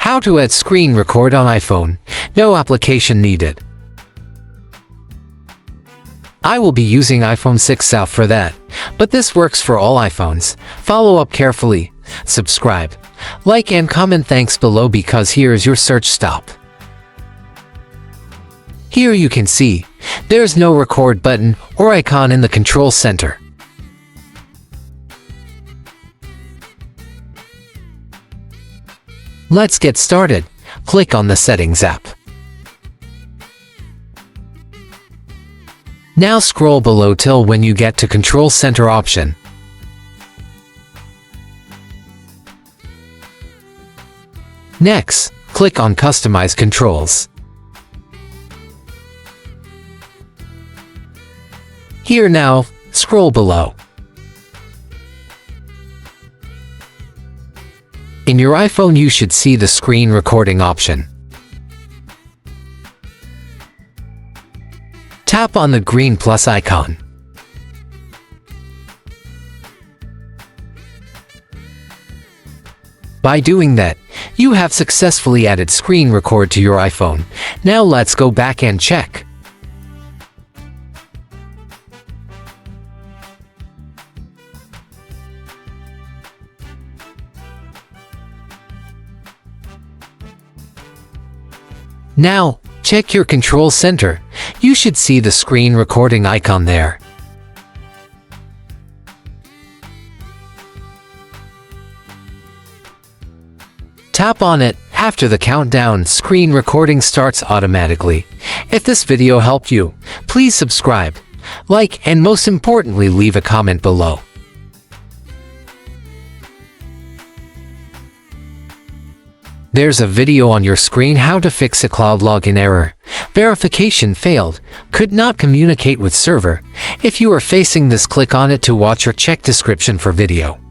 How to add screen record on iPhone. No application needed. I will be using iPhone 6 out for that, but this works for all iPhones. Follow up carefully, subscribe, like and comment thanks below because here is your search stop. Here you can see, there's no record button or icon in the control center. Let's get started. Click on the Settings app. Now scroll below till when you get to Control Center option. Next, click on Customize Controls. Here now, scroll below. In your iPhone you should see the screen recording option. Tap on the green plus icon. By doing that, you have successfully added screen record to your iPhone. Now let's go back and check. Now, check your control center. You should see the screen recording icon there. Tap on it. After the countdown, screen recording starts automatically. If this video helped you, please subscribe, like, and most importantly, leave a comment below. There's a video on your screen how to fix a cloud login error. Verification failed. Could not communicate with server. If you are facing this, click on it to watch or check description for video.